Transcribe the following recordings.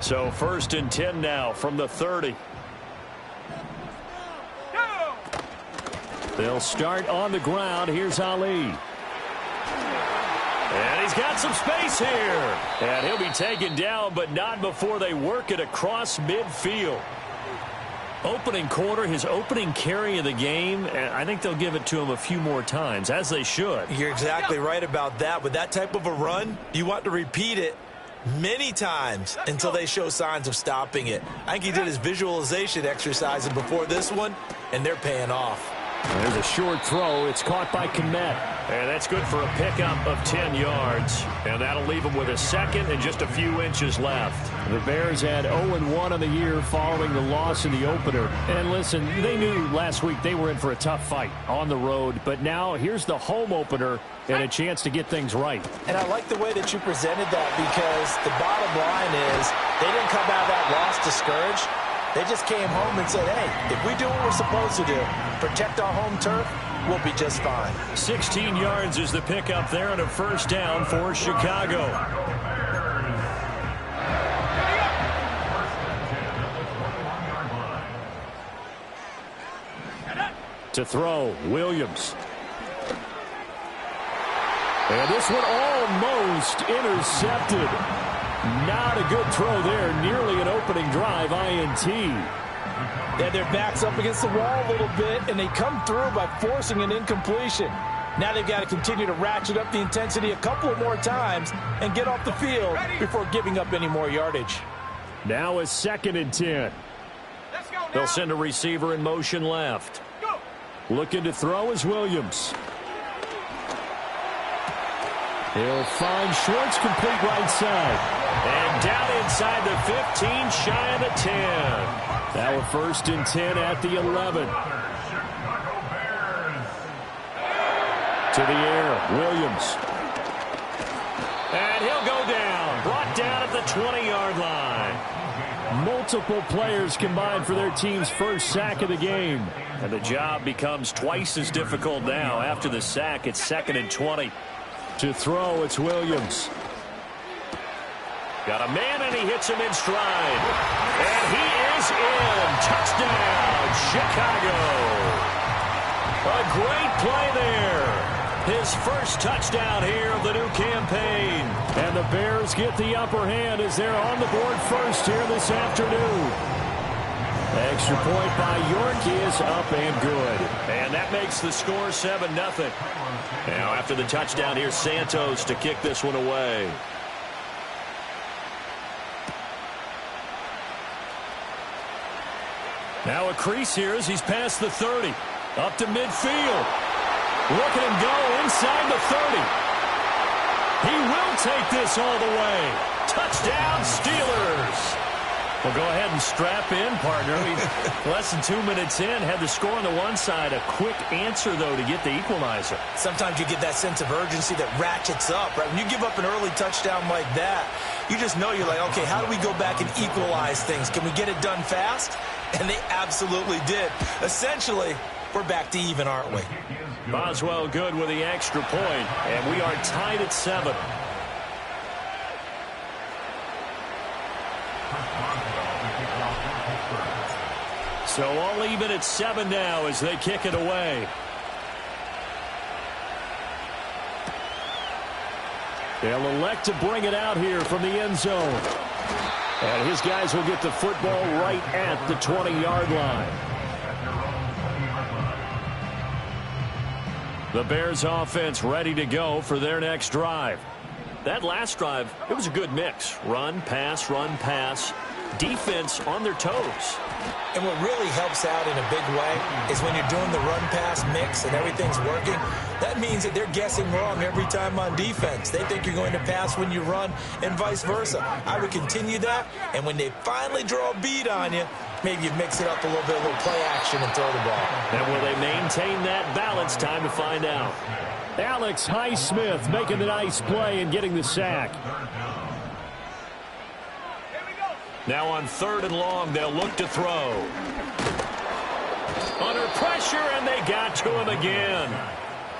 So 1st and 10 now from the 30. They'll start on the ground. Here's Ali. And he's got some space here. And he'll be taken down, but not before they work it across midfield. Opening quarter, his opening carry of the game, and I think they'll give it to him a few more times, as they should. You're exactly right about that. With that type of a run, you want to repeat it many times until they show signs of stopping it. I think he did his visualization exercises before this one, and they're paying off. There's a short throw. It's caught by Kmet. And that's good for a pickup of 10 yards. And that'll leave them with a second and just a few inches left. The Bears had 0-1 on the year following the loss in the opener. And listen, they knew last week they were in for a tough fight on the road. But now here's the home opener and a chance to get things right. And I like the way that you presented that, because the bottom line is they didn't come out of that loss discouraged. They just came home and said, hey, if we do what we're supposed to do, protect our home turf, we'll be just fine. 16 yards is the pickup there and a first down for Chicago. To throw, Williams. And this one almost intercepted. Not a good throw there. Nearly an opening drive INT. Yeah, their back's up against the wall a little bit, and they come through by forcing an incompletion. Now they've got to continue to ratchet up the intensity a couple of more times and get off the field before giving up any more yardage. Now it's 2nd and 10. They'll send a receiver in motion left. Looking to throw is Williams. He'll find Schwartz, complete right side. And down inside the 15, shy of the 10. Now a 1st and 10 at the 11. To the air, Williams. And he'll go down. Brought down at the 20-yard line. Multiple players combined for their team's first sack of the game. And the job becomes twice as difficult now. After the sack, it's 2nd and 20. To throw, it's Williams. Got a man, and he hits him in stride. And he is in. Touchdown, Chicago. A great play there. His first touchdown here of the new campaign. And the Bears get the upper hand as they're on the board first here this afternoon. Extra point by York is up and good. And that makes the score 7-0. Now after the touchdown, here's Santos to kick this one away. Now a crease here as he's past the 30. Up to midfield. Look at him go inside the 30. He will take this all the way. Touchdown, Steelers. Well, go ahead and strap in, partner. He's less than 2 minutes in. Had the score on the one side. A quick answer, though, to get the equalizer. Sometimes you get that sense of urgency that ratchets up, right? When you give up an early touchdown like that, you just know you're like, okay, how do we go back and equalize things? Can we get it done fast? And they absolutely did. Essentially, we're back to even, aren't we? Boswell good with the extra point, and we are tied at 7. So all even at 7 now as they kick it away. They'll elect to bring it out here from the end zone. And his guys will get the football right at the 20-yard line. The Bears offense ready to go for their next drive. That last drive, it was a good mix. Run, pass, defense on their toes. And what really helps out in a big way is when you're doing the run-pass mix and everything's working, that means that they're guessing wrong every time on defense. They think you're going to pass when you run and vice versa. I would continue that, and when they finally draw a beat on you, maybe you mix it up a little bit, a little play action and throw the ball. And will they maintain that balance? Time to find out. Alex Highsmith making the nice play and getting the sack. Now on 3rd and long, they'll look to throw. Under pressure, and they got to him again.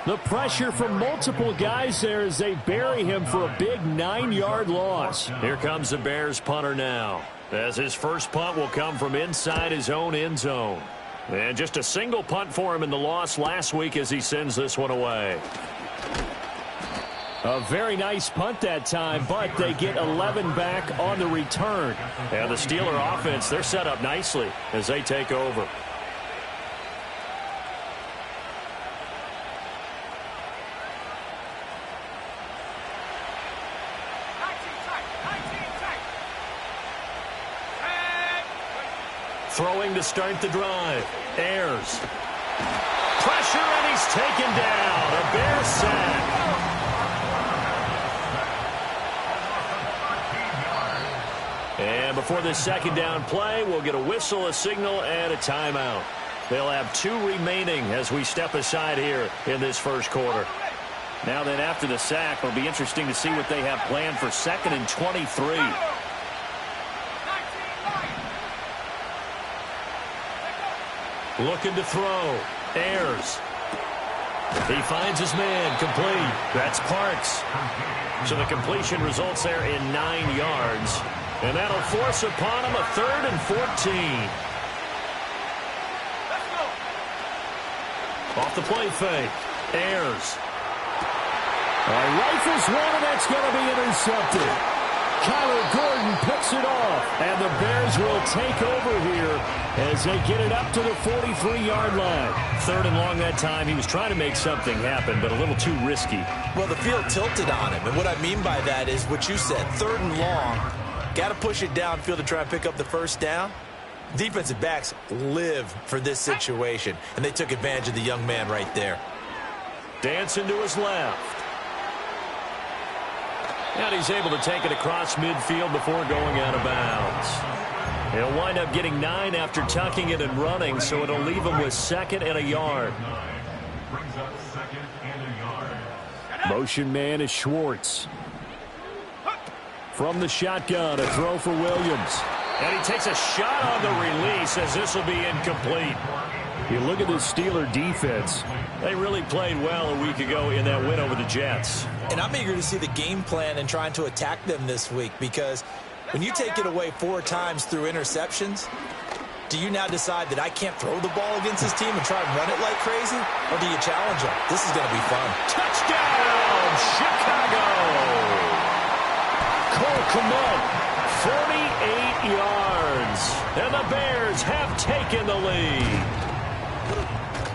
The pressure from multiple guys there as they bury him for a big 9-yard loss. Here comes the Bears punter now, as his first punt will come from inside his own end zone. And just a single punt for him in the loss last week as he sends this one away. A very nice punt that time, but they get 11 back on the return. And the Steeler offense, they're set up nicely as they take over. Throwing to start the drive. Ayers. Pressure, and he's taken down. A Bears sack. And before this second down play, we'll get a whistle, a signal, and a timeout. They'll have 2 remaining as we step aside here in this first quarter. Now then, after the sack, it'll be interesting to see what they have planned for 2nd and 23. Looking to throw. Ayers. He finds his man. Complete. That's Parks. So the completion results there in 9 yards. And that'll force upon him a 3rd and 14. Off the play fake. Ayers. Rifles one, and that's going to be intercepted. Kyler Gordon picks it off, and the Bears will take over here as they get it up to the 43-yard line. 3rd and long that time. He was trying to make something happen, but a little too risky. Well, the field tilted on him, and what I mean by that is what you said, 3rd and long. Got to push it downfield to try and pick up the first down. Defensive backs live for this situation, and they took advantage of the young man right there. Dancing to his left. And he's able to take it across midfield before going out of bounds. He'll wind up getting 9 after tucking it and running, so it'll leave him with 2nd and a yard. Motion man is Schwartz. From the shotgun, a throw for Williams. And he takes a shot on the release as this will be incomplete. You look at the Steeler defense. They really played well a week ago in that win over the Jets. And I'm eager to see the game plan and trying to attack them this week, because when you take it away 4 times through interceptions, do you now decide that I can't throw the ball against this team and try and run it like crazy? Or do you challenge them? This is going to be fun. Touchdown, Chicago! Cole Kmet, 48 yards. And the Bears have taken the lead.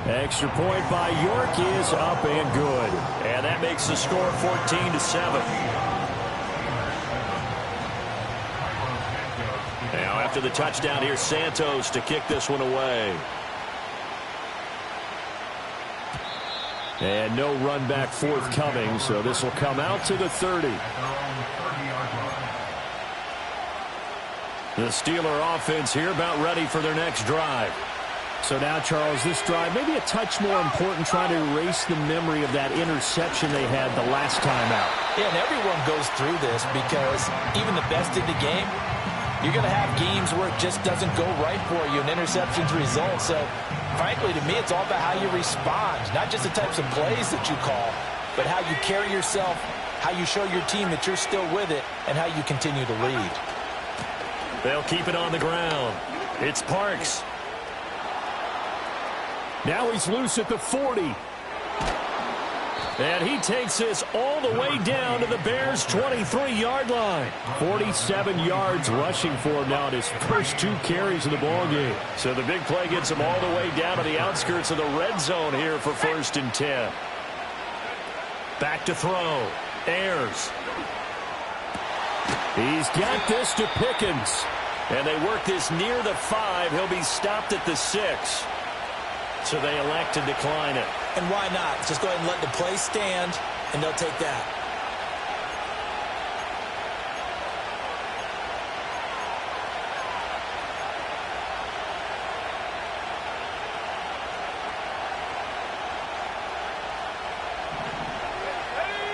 Extra point by York is up and good. And that makes the score 14-7. Now after the touchdown, here's Santos to kick this one away. And no run back forthcoming, so this will come out to the 30. The Steeler offense here about ready for their next drive. So now, Charles, this drive maybe a touch more important, trying to erase the memory of that interception they had the last time out. Yeah, and everyone goes through this because even the best in the game, you're going to have games where it just doesn't go right for you and interceptions result. So, frankly, to me, it's all about how you respond, not just the types of plays that you call, but how you carry yourself, how you show your team that you're still with it, and how you continue to lead. They'll keep it on the ground. It's Parks. Now he's loose at the 40. And he takes this all the way down to the Bears' 23-yard line. 47 yards rushing for him now in his first 2 carries of the ballgame. So the big play gets him all the way down to the outskirts of the red zone here for 1st and 10. Back to throw. Ayers. He's got this to Pickens. And they work this near the 5. He'll be stopped at the 6. So they elect to decline it. And why not? Just go ahead and let the play stand, and they'll take that.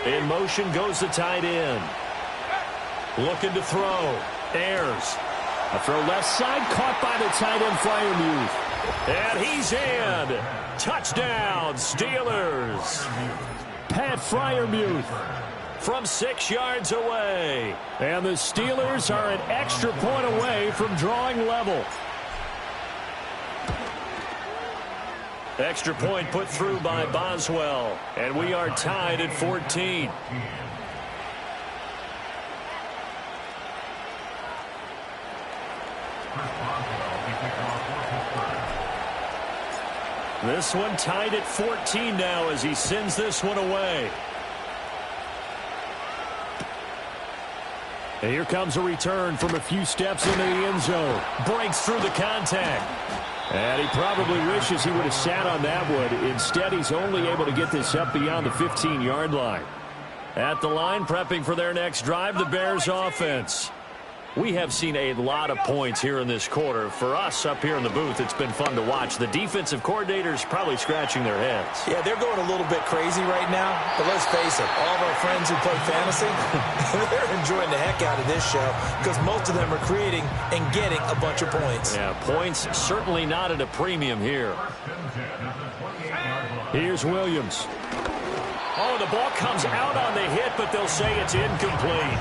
In motion goes the tight end. Looking to throw. Ayers. A throw left side, caught by the tight end, Freiermuth. And he's in. Touchdown, Steelers. Pat Freiermuth from 6 yards away. And the Steelers are an extra point away from drawing level. Extra point put through by Boswell. And we are tied at 14. This one tied at 14 now as he sends this one away. And here comes a return from a few steps into the end zone. Breaks through the contact. And he probably wishes he would have sat on that one. Instead, he's only able to get this up beyond the 15-yard line. At the line, prepping for their next drive, the Bears offense. We have seen a lot of points here in this quarter. For us up here in the booth, it's been fun to watch. The defensive coordinators probably scratching their heads. Yeah, they're going a little bit crazy right now. But let's face it, all of our friends who play fantasy, they're enjoying the heck out of this show because most of them are creating and getting a bunch of points. Yeah, points certainly not at a premium here. Here's Williams. Oh, the ball comes out on the hit, but they'll say it's incomplete.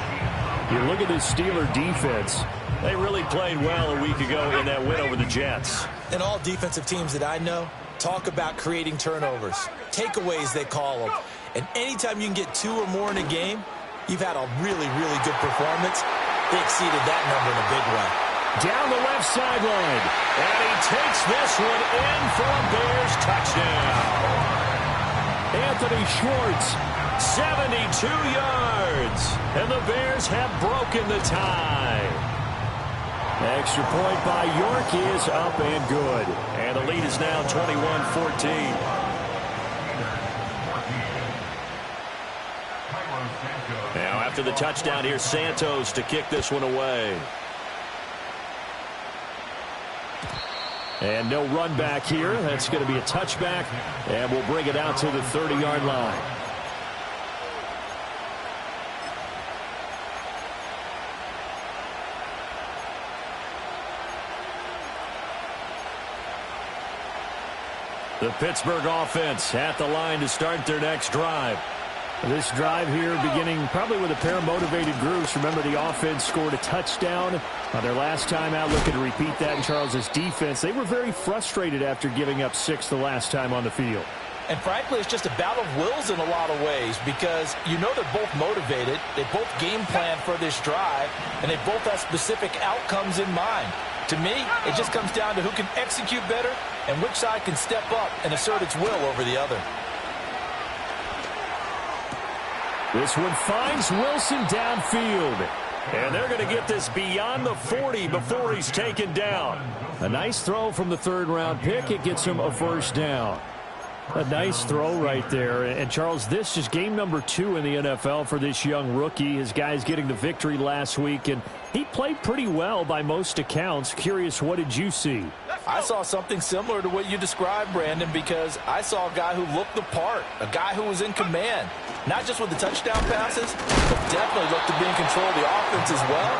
You look at this Steeler defense. They really played well a week ago in that win over the Jets. And all defensive teams that I know talk about creating turnovers. Takeaways, they call them. And anytime you can get 2 or more in a game, you've had a really, really good performance. They exceeded that number in a big way. Down the left sideline. And he takes this one in for a Bears touchdown. Anthony Schwartz. 72 yards. And the Bears have broken the tie. Extra point by York is up and good. And the lead is now 21-14. Now after the touchdown, here's Santos to kick this one away. And no run back here. That's going to be a touchback. And we'll bring it out to the 30-yard line. The Pittsburgh offense at the line to start their next drive. This drive here beginning probably with a pair of motivated groups. Remember, the offense scored a touchdown on their last time out, looking to repeat that in Charles's defense. They were very frustrated after giving up 6 the last time on the field. And frankly, it's just a battle of wills in a lot of ways because you know they're both motivated. They both game plan for this drive, and they both have specific outcomes in mind. To me, it just comes down to who can execute better and which side can step up and assert its will over the other. This one finds Wilson downfield. And they're going to get this beyond the 40 before he's taken down. A nice throw from the third-round pick. It gets him a first down. A nice throw right there. And, Charles, this is game number 2 in the NFL for this young rookie. His guys getting the victory last week, and he played pretty well by most accounts. Curious, what did you see? I saw something similar to what you described, Brandon, because I saw a guy who looked the part, a guy who was in command, not just with the touchdown passes, but definitely looked to be in control of the offense as well.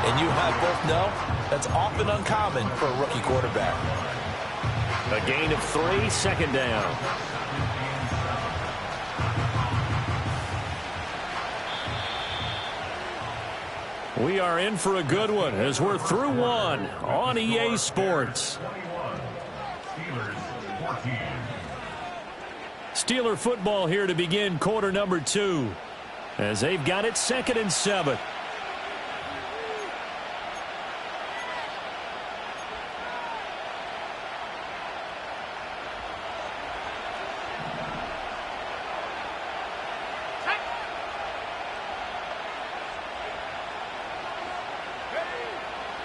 And you and I both know that's often uncommon for a rookie quarterback. A gain of 3, second down. We are in for a good one as we're through one on EA Sports. Steeler football here to begin quarter number 2 as they've got it 2nd and 7.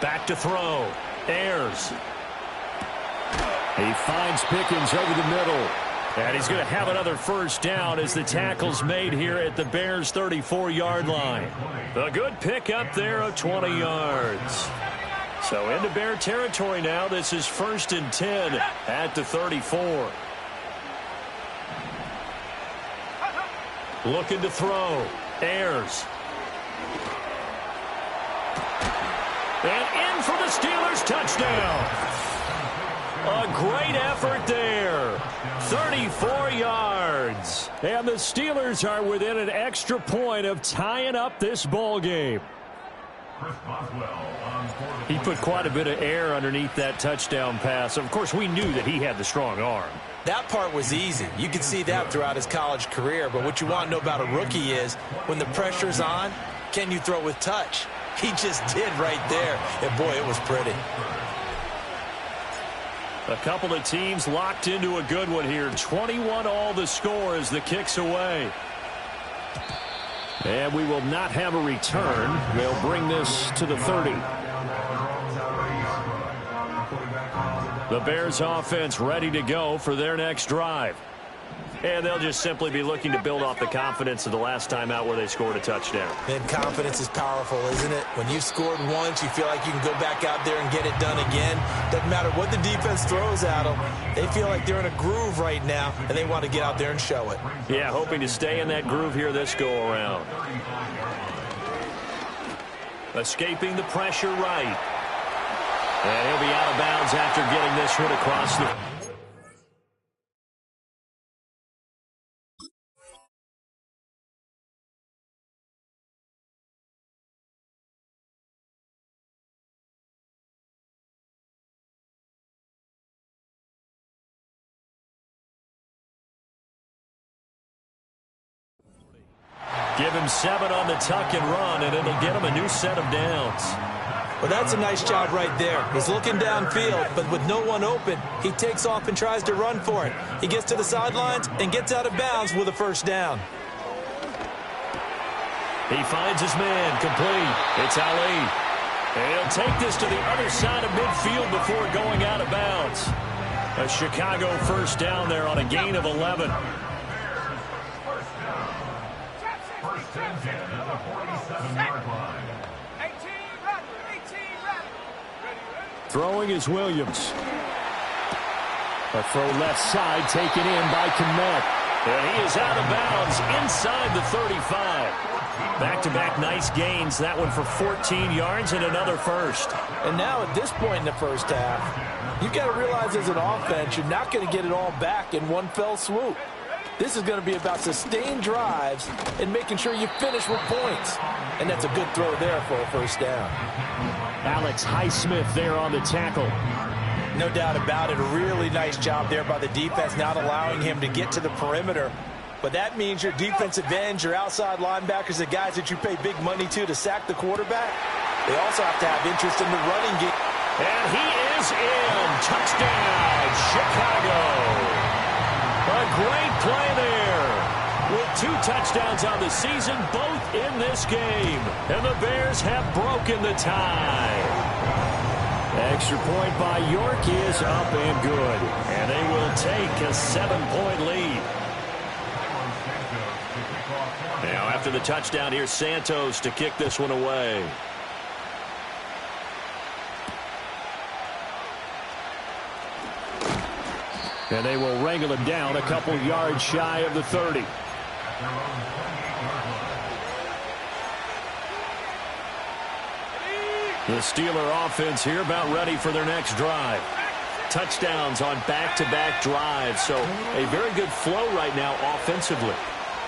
Back to throw. Ayers. He finds Pickens over the middle. And he's going to have another first down as the tackle's made here at the Bears' 34-yard line. A good pick up there of 20 yards. So into Bear territory now. This is 1st and 10 at the 34. Looking to throw. Ayers. And in for the Steelers touchdown. A great effort there. 34 yards. And the Steelers are within an extra point of tying up this ball game. He put quite a bit of air underneath that touchdown pass. Of course, we knew that he had the strong arm. That part was easy. You could see that throughout his college career. But what you want to know about a rookie is when the pressure's on, can you throw with touch? He just did right there. And, boy, it was pretty. A couple of teams locked into a good one here. 21 all the score as the kick's away. And we will not have a return. They'll bring this to the 30. The Bears offense ready to go for their next drive. And they'll just simply be looking to build off the confidence of the last time out where they scored a touchdown. And confidence is powerful, isn't it? When you've scored once, you feel like you can go back out there and get it done again. Doesn't matter what the defense throws at them. They feel like they're in a groove right now, and they want to get out there and show it. Yeah, hoping to stay in that groove here this go-around. Escaping the pressure right. And he'll be out of bounds after getting this hit across the... Give him 7 on the tuck and run, and it'll get him a new set of downs. Well, that's a nice job right there. He's looking downfield, but with no one open, he takes off and tries to run for it. He gets to the sidelines and gets out of bounds with a first down. He finds his man complete. It's Ali. And he'll take this to the other side of midfield before going out of bounds. A Chicago first down there on a gain of 11. Throwing is Williams. A throw left side taken in by Kmet. And he is out of bounds inside the 35. Back-to-back nice gains. That one for 14 yards and another first. And now at this point in the first half, you've got to realize as an offense, you're not going to get it all back in one fell swoop. This is going to be about sustained drives and making sure you finish with points. And that's a good throw there for a first down. Alex Highsmith there on the tackle. No doubt about it. A really nice job there by the defense, not allowing him to get to the perimeter. But that means your defensive ends, your outside linebackers, the guys that you pay big money to sack the quarterback, they also have to have interest in the running game. And he is in. Touchdown, Chicago. A great play there. With 2 touchdowns on the season, both in this game. And the Bears have broken the tie. Extra point by York is up and good. And they will take a 7-point lead. Now after the touchdown, here's Santos to kick this one away. And they will wrangle him down a couple yards shy of the 30. The Steeler offense here about ready for their next drive. Touchdowns on back-to-back drives, so a very good flow right now offensively.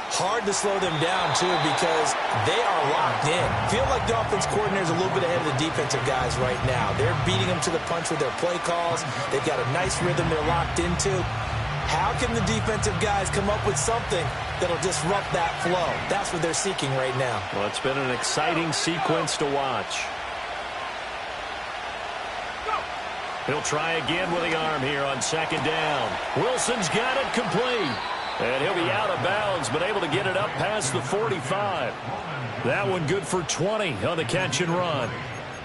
Hard to slow them down, too, because they are locked in. Feel like the offense coordinator is a little bit ahead of the defensive guys right now. They're beating them to the punch with their play calls. They've got a nice rhythm they're locked into. How can the defensive guys come up with something that'll disrupt that flow? That's what they're seeking right now. Well, it's been an exciting sequence to watch. He'll try again with the arm here on second down. Wilson's got it complete. And he'll be out of bounds, but able to get it up past the 45. That one good for 20 on the catch and run.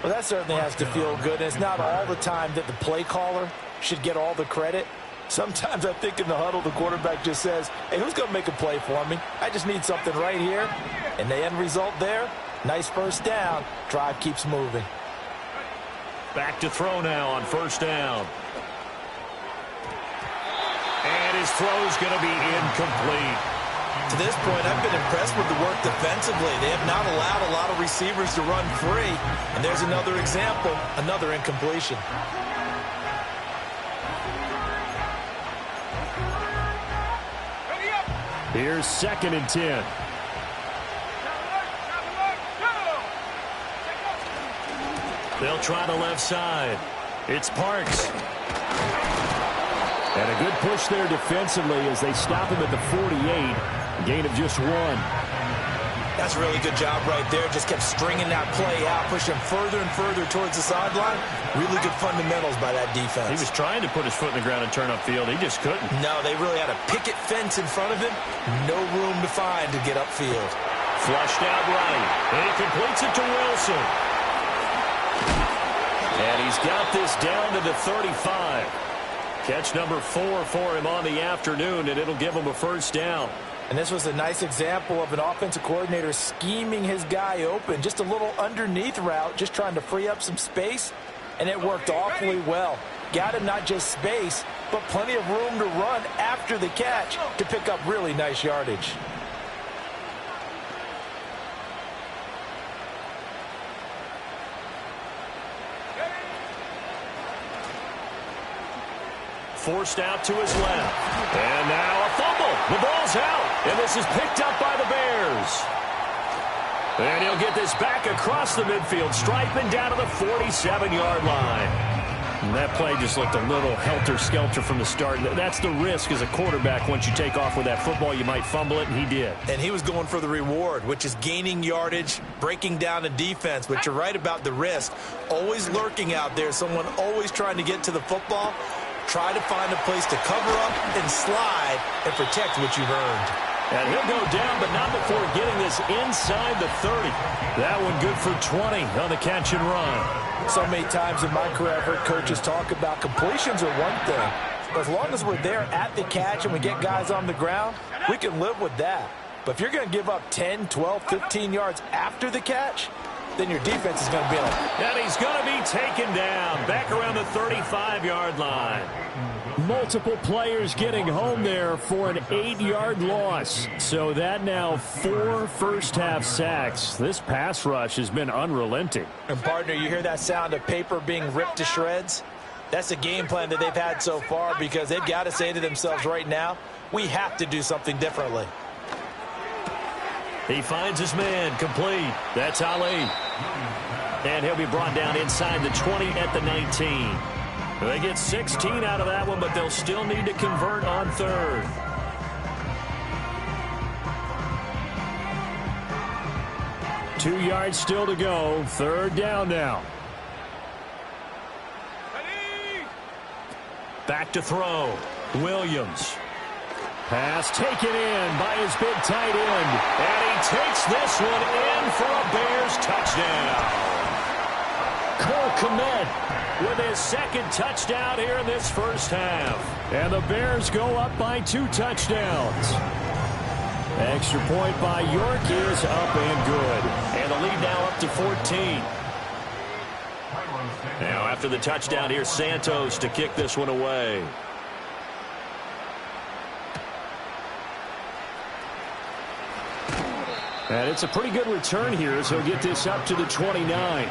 Well, that certainly has to feel good. And it's not all the time that the play caller should get all the credit. Sometimes I think in the huddle, the quarterback just says, hey, who's going to make a play for me? I just need something right here. And the end result there, nice first down. Drive keeps moving. Back to throw now on first down. And his throw's going to be incomplete. To this point, I've been impressed with the work defensively. They have not allowed a lot of receivers to run free. And there's another example, another incompletion. Here's 2nd and 10. They'll try the left side. It's Parks. And a good push there defensively as they stop him at the 48. A gain of just 1. That's a really good job right there. Just kept stringing that play out, pushing further and further towards the sideline. Really good fundamentals by that defense. He was trying to put his foot in the ground and turn upfield. He just couldn't. No, they really had a picket fence in front of him. No room to find to get upfield. Flushed out right. And he completes it to Wilson. And he's got this down to the 35. Catch number 4 for him on the afternoon, and it'll give him a first down. And this was a nice example of an offensive coordinator scheming his guy open. Just a little underneath route, just trying to free up some space, and it worked awfully well. Got him not just space, but plenty of room to run after the catch to pick up really nice yardage. Forced out to his left. And now a fumble. The ball's out. And this is picked up by the Bears. And he'll get this back across the midfield stripe and down to the 47-yard line. And that play just looked a little helter-skelter from the start. That's the risk as a quarterback. Once you take off with that football, you might fumble it, and he did. And he was going for the reward, which is gaining yardage, breaking down the defense. But you're right about the risk. Always lurking out there, someone always trying to get to the football. Try to find a place to cover up and slide and protect what you've earned. And he'll go down, but not before getting this inside the 30. That one good for 20 on the catch and run. So many times in my career, I've heard coaches talk about completions are one thing. But as long as we're there at the catch and we get guys on the ground, we can live with that. But if you're going to give up 10, 12, 15 yards after the catch, then your defense is going to be on. And he's going to be taken down back around the 35-yard line. Multiple players getting home there for an 8-yard loss. So that now 4 first-half sacks. This pass rush has been unrelenting. And, partner, you hear that sound of paper being ripped to shreds? That's a game plan that they've had so far because they've got to say to themselves right now, we have to do something differently. He finds his man complete. That's Ali. And he'll be brought down inside the 20 at the 19. They get 16 out of that one, but they'll still need to convert on third. Two yards still to go. Third down now. Back to throw. Williams. Pass taken in by his big tight end. And he takes this one in for a Bears touchdown. Cole Kmet with his second touchdown here in this first half. And the Bears go up by 2 touchdowns. Extra point by York is up and good. And the lead now up to 14. Now after the touchdown, here's Santos to kick this one away. And it's a pretty good return here as he'll get this up to the 29.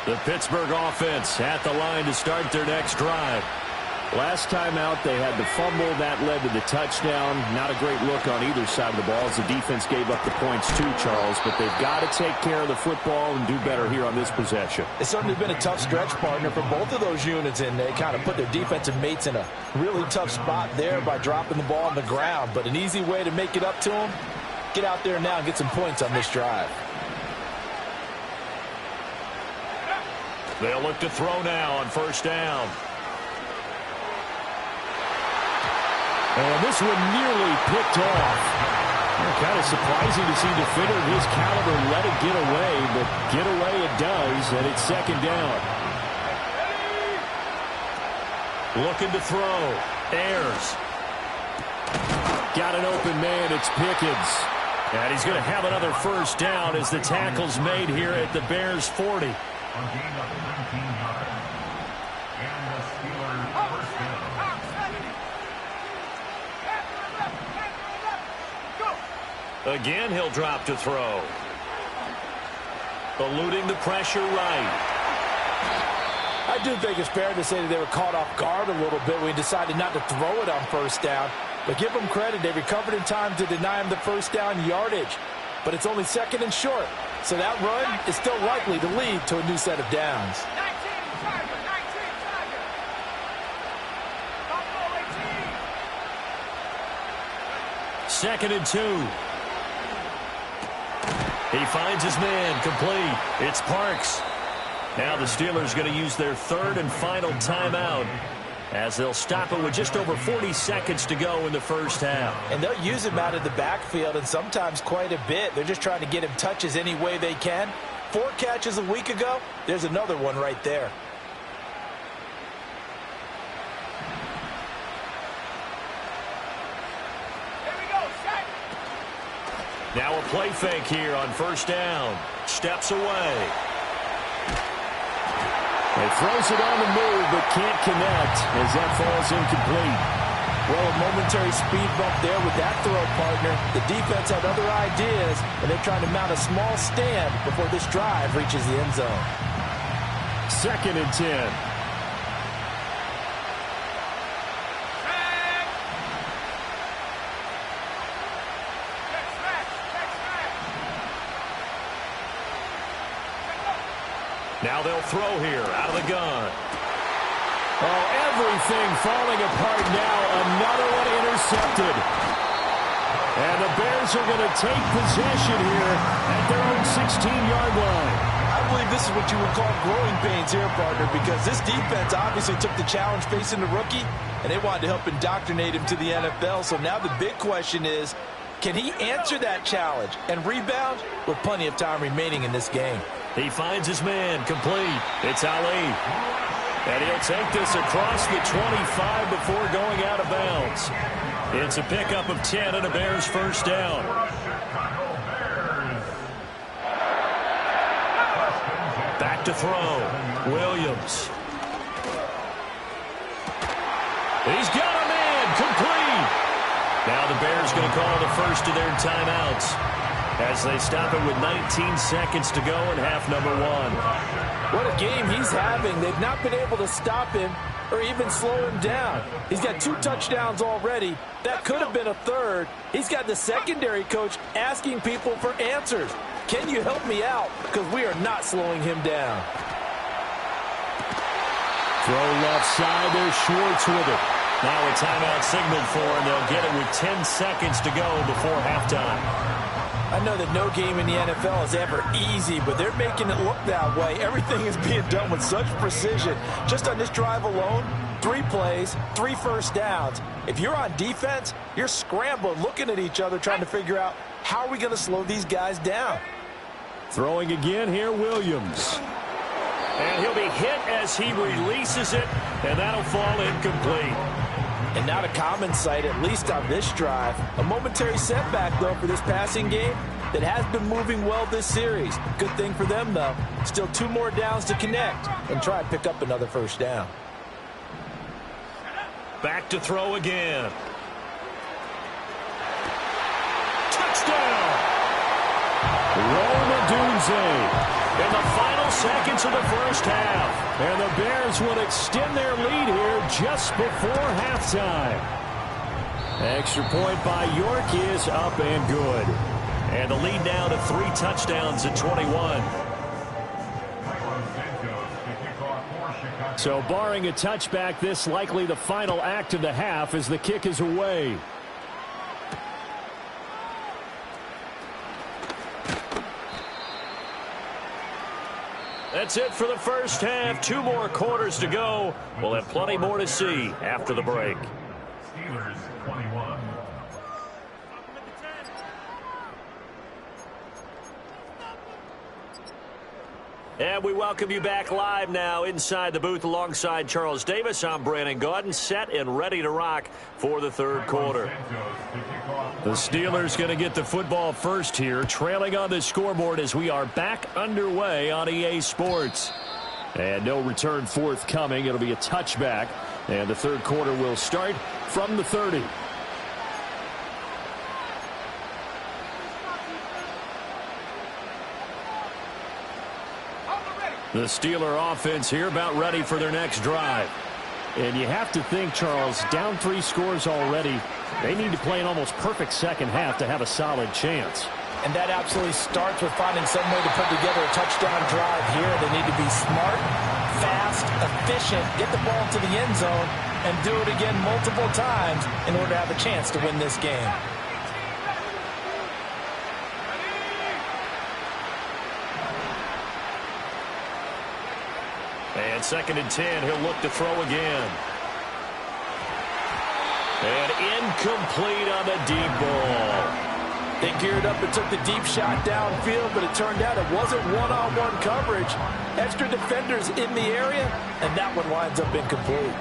The Pittsburgh offense at the line to start their next drive. Last time out, they had the fumble. That led to the touchdown. Not a great look on either side of the ball as the defense gave up the points too, Charles. But they've got to take care of the football and do better here on this possession. It's certainly been a tough stretch, partner, for both of those units, and they kind of put their defensive mates in a really tough spot there by dropping the ball on the ground. But an easy way to make it up to them, get out there now and get some points on this drive. They'll look to throw now on first down. And this one nearly picked off. Kind of surprising to see a defender of his caliber let it get away, but get away it does, and it's second down. Looking to throw. Ayers. Got an open man. It's Pickens. And he's going to have another first down as the tackle's made here at the Bears 40. Again, he'll drop to throw. Eluding the pressure right. I do think it's fair to say that they were caught off guard a little bit when we decided not to throw it on first down. But give them credit. They recovered in time to deny him the first down yardage. But it's only second and short. So that run is still likely to lead to a new set of downs. 2nd and 2. He finds his man complete. It's Parks. Now the Steelers going to use their 3rd and final timeout as they'll stop it with just over 40 seconds to go in the first half. And they'll use him out of the backfield, and sometimes quite a bit. They're just trying to get him touches any way they can. 4 catches a week ago. There's another one right there. Now a play fake here on first down. Steps away. He throws it on the move, but can't connect as that falls incomplete. Well, a momentary speed bump there with that throw, partner. The defense had other ideas, and they're trying to mount a small stand before this drive reaches the end zone. 2nd and 10. Now they'll throw here out of the gun. Oh, everything falling apart now. Another one intercepted. And the Bears are going to take possession here at their own 16-yard line. I believe this is what you would call growing pains here, partner, because this defense obviously took the challenge facing the rookie, and they wanted to help indoctrinate him to the NFL. So now the big question is, can he answer that challenge and rebound with plenty of time remaining in this game? He finds his man complete. It's Ali. And he'll take this across the 25 before going out of bounds. It's a pickup of 10 and a Bears first down. Back to throw. Williams. He's got a man complete. Now the Bears going to call the first of their timeouts as they stop it with 19 seconds to go in half number 1. What a game he's having. They've not been able to stop him or even slow him down. He's got 2 touchdowns already. That could have been a 3rd. He's got the secondary coach asking people for answers. Can you help me out? Because we are not slowing him down. Throw left side. There's Schwartz with it. Now a timeout signaled for, and they'll get it with 10 seconds to go before halftime. I know that no game in the NFL is ever easy, but they're making it look that way. Everything is being done with such precision. Just on this drive alone, 3 plays, 3 first downs. If you're on defense, you're scrambling, looking at each other, trying to figure out how are we going to slow these guys down. Throwing again here, Williams. And he'll be hit as he releases it, and that'll fall incomplete. And not a common sight, at least on this drive. A momentary setback, though, for this passing game that has been moving well this series. Good thing for them, though. Still 2 more downs to connect and try and pick up another first down. Back to throw again. Touchdown! Rome Odunze in the final seconds of the first half. And the Bears will extend their lead here just before halftime. Extra point by York is up and good. And the lead now to 3 touchdowns at 21. So barring a touchback, this likely the final act of the half as the kick is away. That's it for the first half. 2 more quarters to go. We'll have plenty more to see after the break. Steelers 21. And we welcome you back live now inside the booth alongside Charles Davis. I'm Brandon Gaudin, set and ready to rock for the 3rd quarter. The Steelers going to get the football first here, trailing on the scoreboard as we are back underway on EA Sports. And no return forthcoming. It'll be a touchback. And the 3rd quarter will start from the 30. The Steeler offense here about ready for their next drive. And you have to think, Charles, down 3 scores already. They need to play an almost perfect second half to have a solid chance. And that absolutely starts with finding some way to put together a touchdown drive here. They need to be smart, fast, efficient, get the ball to the end zone, and do it again multiple times in order to have a chance to win this game. And 2nd and 10, he'll look to throw again. And incomplete on the deep ball. They geared up and took the deep shot downfield, but it turned out it wasn't one-on-one coverage. Extra defenders in the area, and that one winds up incomplete.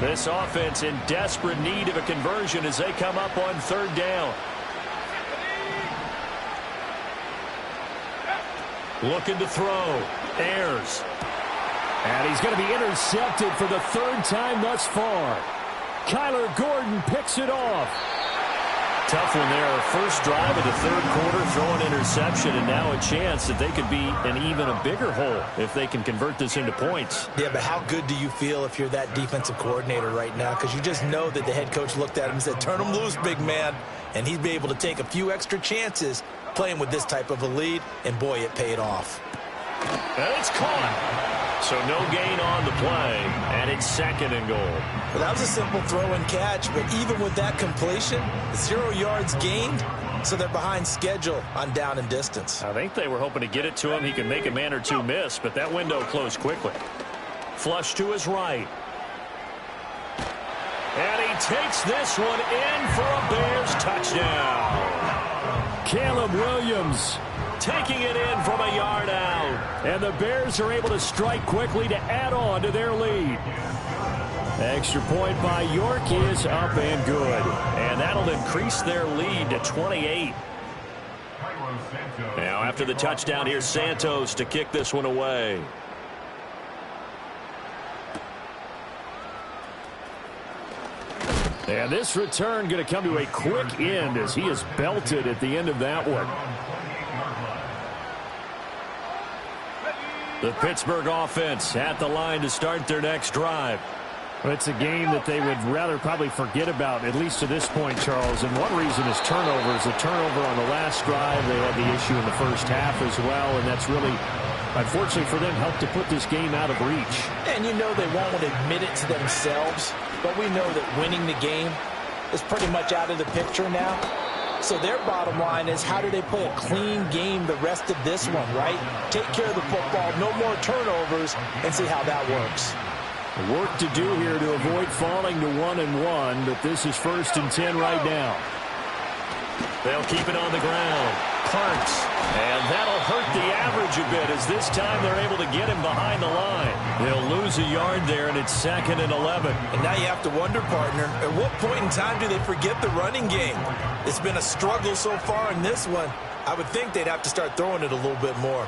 This offense in desperate need of a conversion as they come up on 3rd down. Looking to throw. Ayers. And he's going to be intercepted for the 3rd time thus far. Kyler Gordon picks it off. Tough one there. First drive of the 3rd quarter, throw an interception, and now a chance that they could be in even a bigger hole if they can convert this into points. Yeah, but how good do you feel if you're that defensive coordinator right now? Because you just know that the head coach looked at him and said, turn him loose, big man. And he'd be able to take a few extra chances playing with this type of a lead, and boy, it paid off. And it's caught. So no gain on the play, and it's 2nd and goal. Well, that was a simple throw and catch, but even with that completion, 0 yards gained, so they're behind schedule on down and distance. I think they were hoping to get it to him. He could make a man or two miss, but that window closed quickly. Flush to his right. And he takes this one in for a Bears touchdown. Caleb Williams taking it in from a yard out. And the Bears are able to strike quickly to add on to their lead. Extra point by York is up and good. And that'll increase their lead to 28. Now after the touchdown, here's Santos to kick this one away. And this return going to come to a quick end as he is belted at the end of that one. The Pittsburgh offense at the line to start their next drive. Well, it's a game that they would rather probably forget about, at least to this point, Charles. And one reason is turnovers. A turnover on the last drive. They had the issue in the first half as well, and that's really, unfortunately for them, helped to put this game out of reach. And you know they won't admit it to themselves, but we know that winning the game is pretty much out of the picture now. So their bottom line is, how do they play a clean game the rest of this one, right? Take care of the football, no more turnovers, and see how that works. Work to do here to avoid falling to 1-1, but this is 1st and 10 right now. They'll keep it on the ground. Parks, and that'll hurt the average a bit as this time they're able to get him behind the line. They'll lose a yard there, and it's 2nd and 11. And now you have to wonder, partner, at what point in time do they forget the running game? It's been a struggle so far in this one. I would think they'd have to start throwing it a little bit more.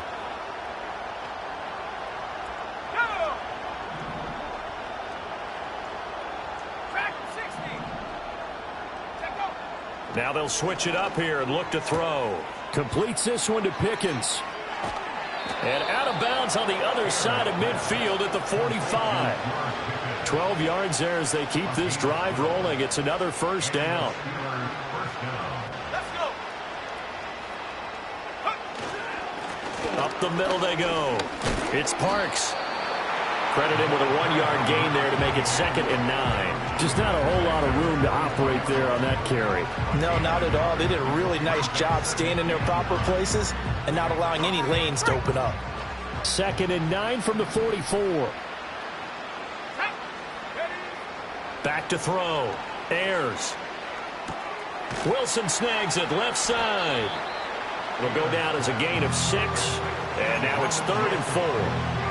Now they'll switch it up here and look to throw. Completes this one to Pickens. And out of bounds on the other side of midfield at the 45. 12 yards there as they keep this drive rolling. It's another 1st down. Up the middle they go. It's Parks. Credit him with a 1-yard gain there to make it 2nd and 9. Just not a whole lot of room to operate there on that carry. No, not at all. They did a really nice job staying in their proper places and not allowing any lanes to open up. 2nd and 9 from the 44. Back to throw. Ayers. Wilson snags it left side. It'll go down as a gain of 6. And now it's 3rd and 4.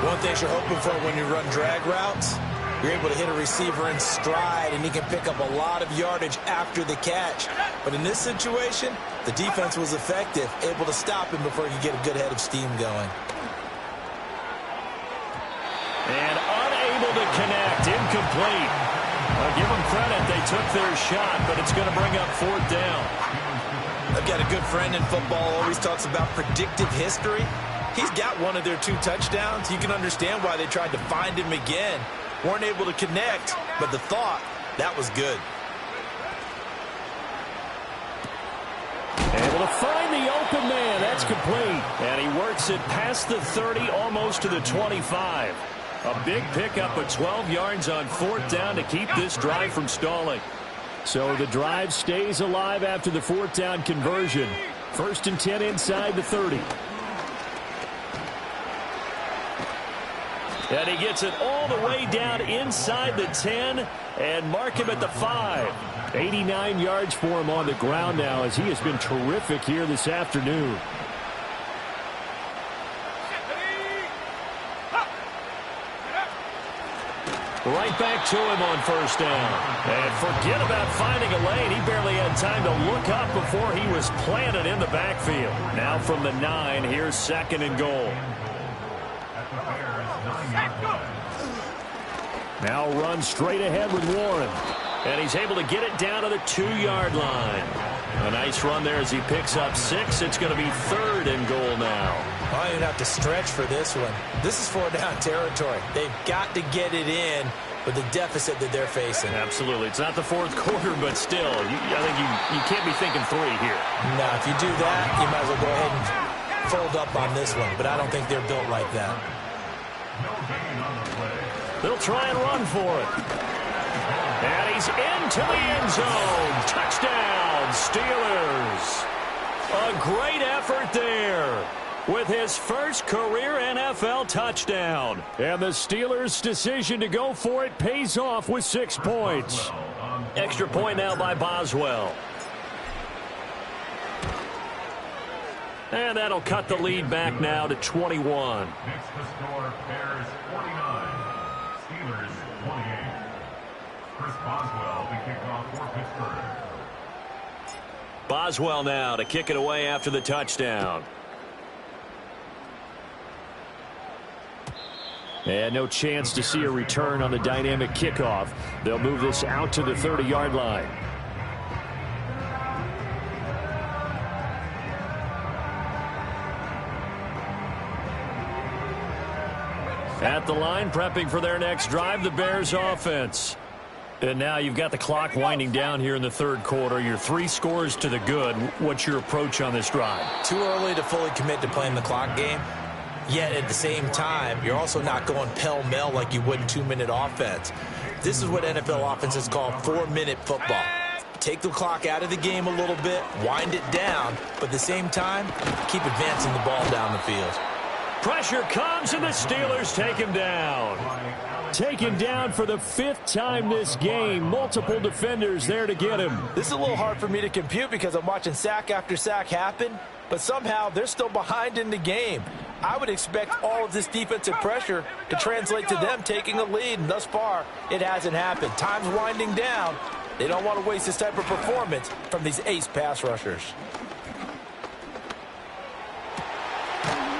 One thing you're hoping for when you run drag routes, you're able to hit a receiver in stride, and he can pick up a lot of yardage after the catch. But in this situation, the defense was effective, able to stop him before he could get a good head of steam going. And unable to connect, incomplete. I'll give them credit, they took their shot, but it's going to bring up 4th down. I've got a good friend in football, always talks about predictive history. He's got one of their 2 touchdowns. You can understand why they tried to find him again. Weren't able to connect, but the thought, that was good. Able to find the open man. That's complete. And he works it past the 30, almost to the 25. A big pickup of 12 yards on 4th down to keep this drive from stalling. So the drive stays alive after the 4th down conversion. 1st and 10 inside the 30. And he gets it all the way down inside the 10 and mark him at the 5. 89 yards for him on the ground now as he has been terrific here this afternoon. Right back to him on 1st down. And forget about finding a lane. He barely had time to look up before he was planted in the backfield. Now from the 9, here's 2nd and goal. Now run straight ahead with Warren. And he's able to get it down to the 2-yard line. A nice run there as he picks up 6. It's going to be 3rd and goal now. I don't even have to stretch for this one. This is 4-down territory. They've got to get it in with the deficit that they're facing. Absolutely. It's not the 4th quarter, but still, I think you can't be thinking 3 here. No, if you do that, you might as well go ahead and fold up on this one. But I don't think they're built like that. They'll try and run for it. And he's into the end zone. Touchdown, Steelers. A great effort there with his first career NFL touchdown. And the Steelers' decision to go for it pays off with 6 points. Extra point now by Boswell. And that'll cut the lead back now to 21. Next to score, Bears 49, Steelers 28. Chris Boswell, the kickoff for Pittsburgh. Boswell now to kick it away after the touchdown. And no chance to see a return on the dynamic kickoff. They'll move this out to the 30-yard line. At the line, prepping for their next drive, the Bears offense. And now you've got the clock winding down here in the 3rd quarter. Your 3 scores to the good. What's your approach on this drive? Too early to fully commit to playing the clock game. Yet at the same time, you're also not going pell-mell like you would in 2-minute offense. This is what NFL offenses call 4-minute football. Take the clock out of the game a little bit, wind it down, but at the same time, keep advancing the ball down the field. Pressure comes, and the Steelers take him down. Taken down for the 5th time this game. Multiple defenders there to get him. This is a little hard for me to compute because I'm watching sack after sack happen, but somehow they're still behind in the game. I would expect all of this defensive pressure to translate to them taking a lead, and thus far, it hasn't happened. Time's winding down. They don't want to waste this type of performance from these ace pass rushers.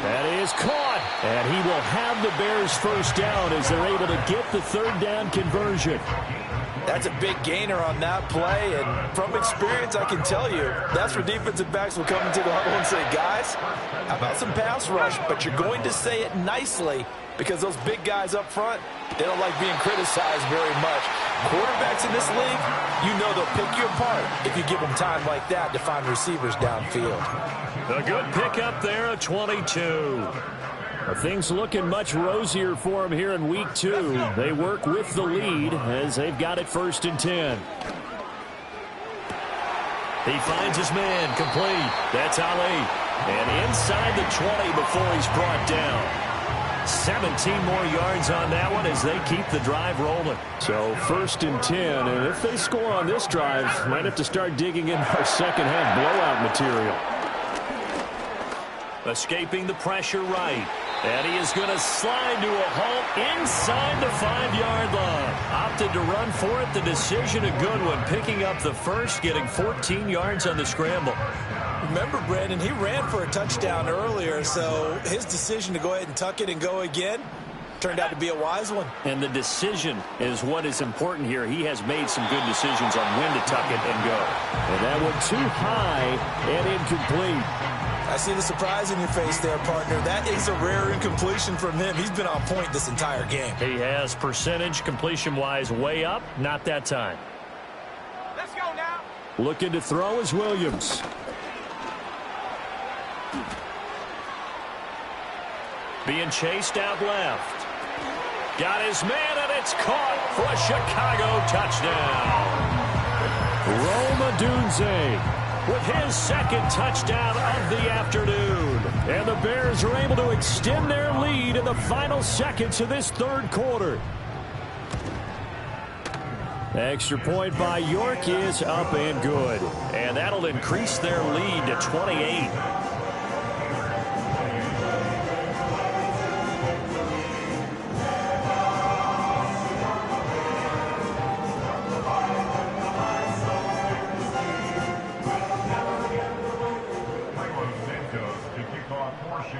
That is caught, and he will have the Bears 1st down as they're able to get the 3rd down conversion. That's a big gainer on that play, and from experience, I can tell you, that's where defensive backs will come into the huddle and say, guys, how about some pass rush? But you're going to say it nicely because those big guys up front, they don't like being criticized very much. Quarterbacks in this league, you know they'll pick you apart if you give them time like that to find receivers downfield. A good pickup there at 22. Things looking much rosier for him here in week 2. They work with the lead as they've got it 1st and 10. He finds his man complete. That's Ali. And inside the 20 before he's brought down. 17 more yards on that one as they keep the drive rolling. So 1st and 10, and if they score on this drive, might have to start digging in our second-half blowout material. Escaping the pressure right. And he is going to slide to a halt inside the 5-yard line. Opted to run for it. The decision a good one. Picking up the 1st, getting 14 yards on the scramble. Remember, Brandon, he ran for a touchdown earlier, so his decision to go ahead and tuck it and go again turned out to be a wise one. And the decision is what is important here. He has made some good decisions on when to tuck it and go. And that one too high and incomplete. I see the surprise in your face there, partner. That is a rare incompletion from him. He's been on point this entire game. He has percentage completion-wise way up. Not that time. Let's go now. Looking to throw is Williams. Being chased out left. Got his man, and it's caught for a Chicago touchdown. Rome Odunze with his second touchdown of the afternoon. And the Bears are able to extend their lead in the final seconds of this third quarter. Extra point by York is up and good. And that'll increase their lead to 28.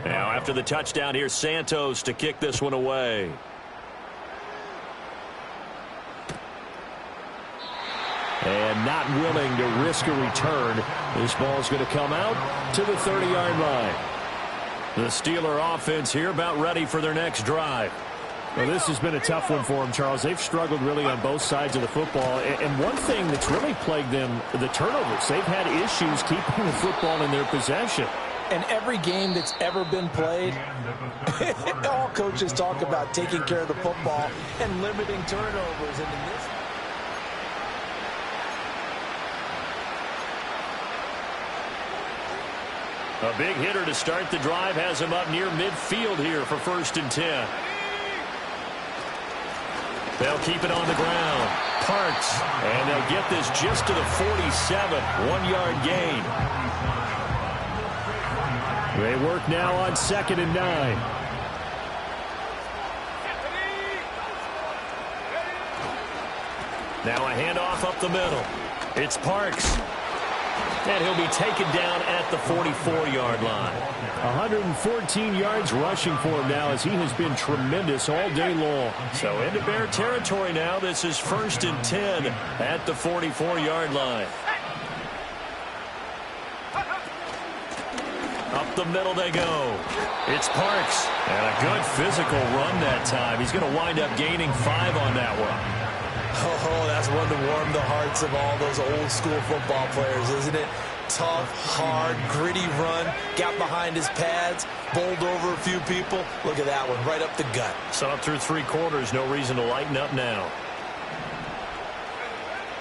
Now, after the touchdown, here's Santos to kick this one away. And not willing to risk a return. This ball's going to come out to the 30-yard line. The Steeler offense here about ready for their next drive. Well, this has been a tough one for them, Charles. They've struggled really on both sides of the football. And one thing that's really plagued them, the turnovers. They've had issues keeping the football in their possession. And every game that's ever been played, all coaches talk about taking care of the football and limiting turnovers. And in this, a big hitter to start the drive has him up near midfield here for 1st and 10. They'll keep it on the ground. Parks, and they'll get this just to the 47, 1-yard gain. They work now on 2nd and 9. Now a handoff up the middle. It's Parks. And he'll be taken down at the 44-yard line. 114 yards rushing for him now as he has been tremendous all day long. So into Bear territory now. This is 1st and 10 at the 44-yard line. Up the middle they go. It's Parks. And a good physical run that time. He's going to wind up gaining 5 on that one. oh, that's one to warm the hearts of all those old school football players, isn't it? Tough, hard, gritty run. Got behind his pads. Bowled over a few people. Look at that one, right up the gut. So up through 3 quarters, no reason to lighten up now.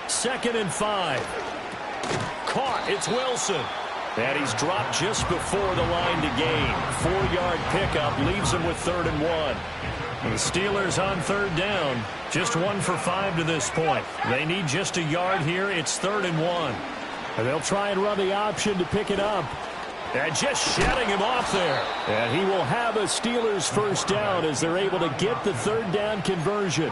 2nd and 5. Caught. It's Wilson. And he's dropped just before the line to gain. 4-yard pickup leaves him with 3rd and 1. And the Steelers on 3rd down. Just 1 for 5 to this point. They need just a yard here. It's 3rd and 1. And they'll try and run the option to pick it up. And just shutting him off there. And he will have a Steelers 1st down as they're able to get the 3rd down conversion.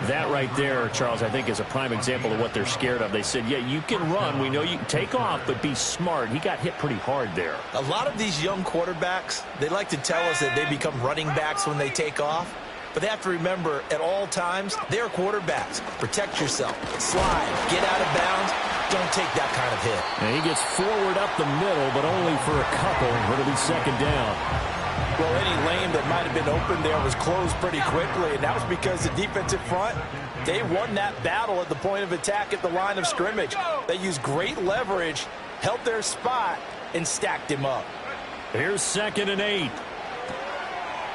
That right there, Charles, I think is a prime example of what they're scared of. They said, yeah, you can run. We know you can take off, but be smart. He got hit pretty hard there. A lot of these young quarterbacks, they like to tell us that they become running backs when they take off. But they have to remember, at all times, they're quarterbacks. Protect yourself. Slide. Get out of bounds. Don't take that kind of hit. And he gets forward up the middle, but only for a couple. It'll be 2nd down. Well, any lane that might have been open there was closed pretty quickly, and that was because the defensive front, they won that battle at the point of attack at the line of scrimmage. They used great leverage, held their spot, and stacked him up. Here's 2nd and 8.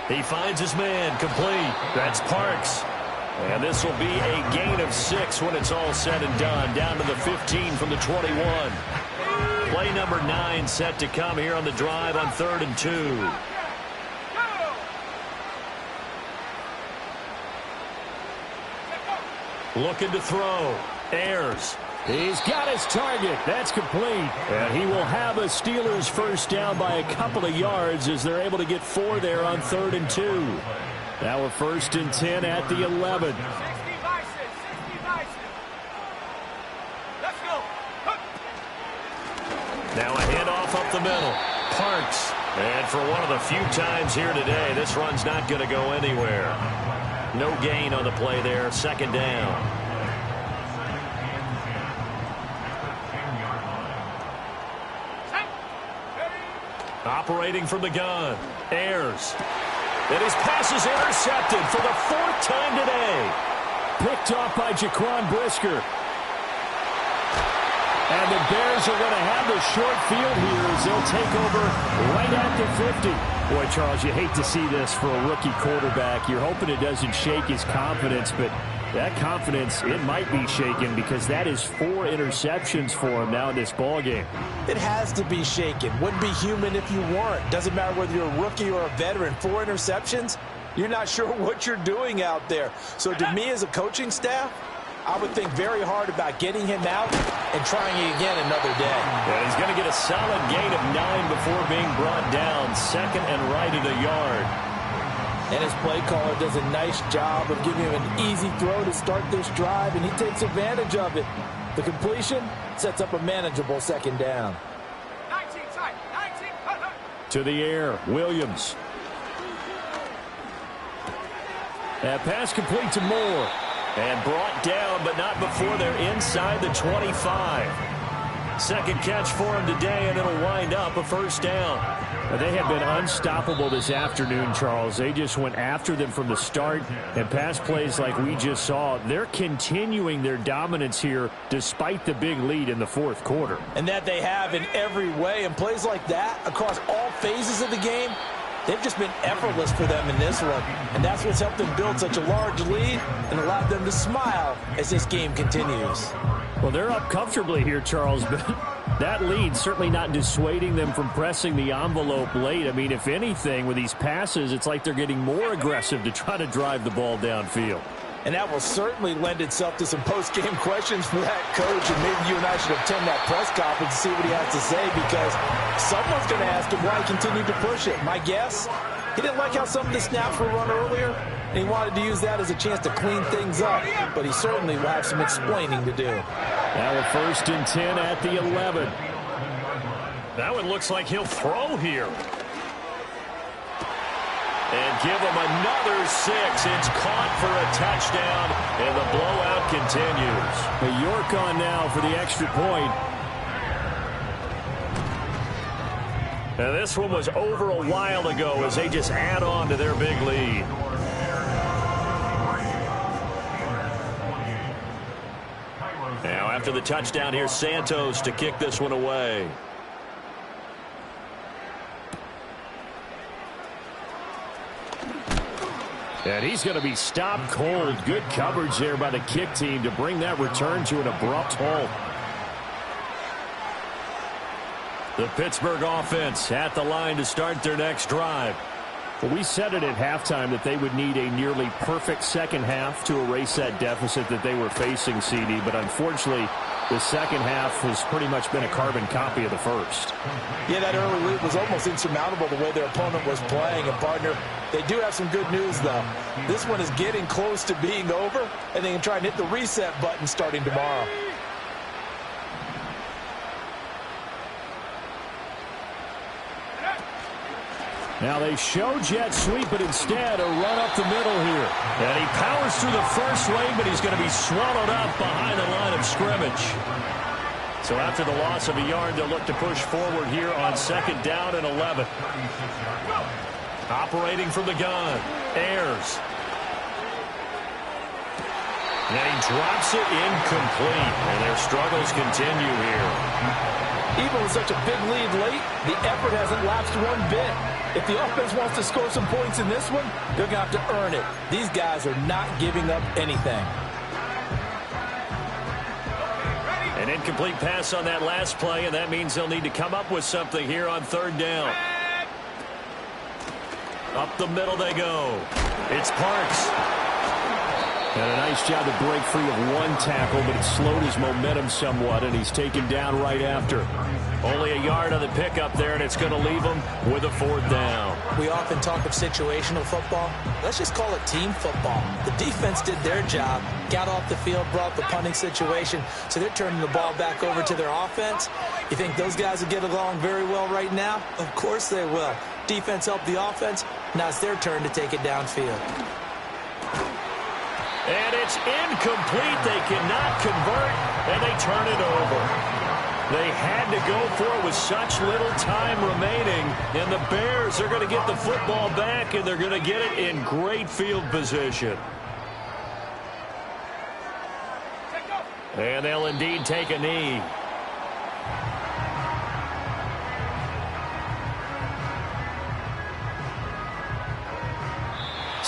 He finds his man complete. That's Parks. And this will be a gain of 6 when it's all said and done. Down to the 15 from the 21. Play number 9 set to come here on the drive on 3rd and 2. Looking to throw. Ayers. He's got his target. That's complete. And he will have a Steelers 1st down by a couple of yards as they're able to get 4 there on 3rd and 2. Now we're 1st and 10 at the 11. 60 vices. Let's go. Now a handoff up the middle. Parks. And for one of the few times here today, this run's not going to go anywhere. No gain on the play there. 2nd down. Operating from the gun, Ayers. And his pass is intercepted for the 4th time today. Picked off by Jaquan Brisker. And the Bears are going to have the short field here as they'll take over right at the 50. Boy, Charles, you hate to see this for a rookie quarterback. You're hoping it doesn't shake his confidence, but that confidence, it might be shaken because that is 4 interceptions for him now in this ballgame. It has to be shaken. Wouldn't be human if you weren't. Doesn't matter whether you're a rookie or a veteran. 4 interceptions, you're not sure what you're doing out there. So to me as a coaching staff, I would think very hard about getting him out and trying again another day. And he's going to get a solid gain of 9 before being brought down. 2nd and right at a yard. And his play caller does a nice job of giving him an easy throw to start this drive, and he takes advantage of it. The completion sets up a manageable 2nd down. 19 tight, 19. To the air, Williams. That pass complete to Moore. And brought down, but not before they're inside the 25. 2nd catch for him today, and it'll wind up a 1st down. They have been unstoppable this afternoon, Charles. They just went after them from the start, and pass plays like we just saw, they're continuing their dominance here despite the big lead in the 4th quarter. And that they have in every way, and plays like that across all phases of the game, they've just been effortless for them in this one. And that's what's helped them build such a large lead and allowed them to smile as this game continues. Well, they're up comfortably here, Charles, but that lead certainly not dissuading them from pressing the envelope late. I mean, if anything, with these passes, it's like they're getting more aggressive to try to drive the ball downfield. And that will certainly lend itself to some post-game questions for that coach, and maybe you and I should attend that press conference to see what he has to say, because someone's going to ask him why he continued to push it. My guess, he didn't like how some of the snaps were run earlier, and he wanted to use that as a chance to clean things up, but he certainly will have some explaining to do. Now a 1st and 10 at the 11. That one looks like he'll throw here. And give him another 6. It's caught for a touchdown, and the blowout continues. York on now for the extra point. And this one was over a while ago as they just add on to their big lead. Now after the touchdown, here's Santos to kick this one away. And he's going to be stopped cold. Good coverage there by the kick team to bring that return to an abrupt halt. The Pittsburgh offense at the line to start their next drive. Well, we said it at halftime that they would need a nearly perfect 2nd half to erase that deficit that they were facing, CD. But unfortunately, the 2nd half has pretty much been a carbon copy of the 1st. Yeah, that early lead was almost insurmountable the way their opponent was playing. And, partner, they do have some good news, though. This one is getting close to being over, and they can try and hit the reset button starting tomorrow. Now they show jet sweep, but instead a run up the middle here. And he powers through the first lane, but he's going to be swallowed up behind the line of scrimmage. So after the loss of a yard, they'll look to push forward here on 2nd down and 11. Operating from the gun, Ayers. And he drops it incomplete, and their struggles continue here. Even with such a big lead late, the effort hasn't lapsed one bit. If the offense wants to score some points in this one, they're going to have to earn it. These guys are not giving up anything. An incomplete pass on that last play, and that means they'll need to come up with something here on 3rd down. Up the middle they go. It's Parks. And a nice job to break free of one tackle, but it slowed his momentum somewhat, and he's taken down right after. Only a yard on the pickup there, and it's going to leave him with a 4th down. We often talk of situational football. Let's just call it team football. The defense did their job, got off the field, brought the punting situation, so they're turning the ball back over to their offense. You think those guys will get along very well right now? Of course they will. Defense helped the offense. Now it's their turn to take it downfield. And it's incomplete. They cannot convert, and they turn it over. They had to go for it with such little time remaining, and the Bears are going to get the football back, and they're going to get it in great field position. And they'll indeed take a knee.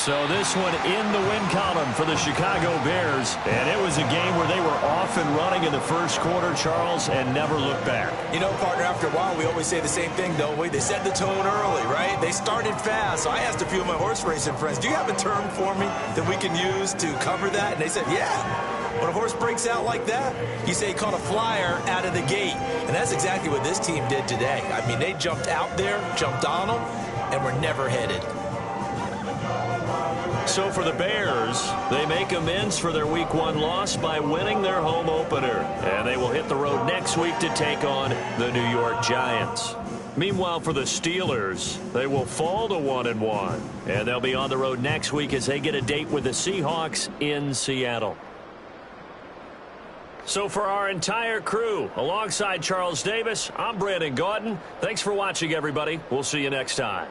So this one in the win column for the Chicago Bears. And it was a game where they were off and running in the first quarter, Charles, and never looked back. You know, partner, after a while, we always say the same thing, don't we? They set the tone early, right? They started fast. So I asked a few of my horse racing friends, do you have a term for me that we can use to cover that? And they said, yeah. When a horse breaks out like that, you say he caught a flyer out of the gate. And that's exactly what this team did today. I mean, they jumped out there, jumped on them, and were never headed. So for the Bears, they make amends for their Week 1 loss by winning their home opener. And they will hit the road next week to take on the New York Giants. Meanwhile, for the Steelers, they will fall to 1-1. And they'll be on the road next week as they get a date with the Seahawks in Seattle. So for our entire crew, alongside Charles Davis, I'm Brandon Gaudin. Thanks for watching, everybody. We'll see you next time.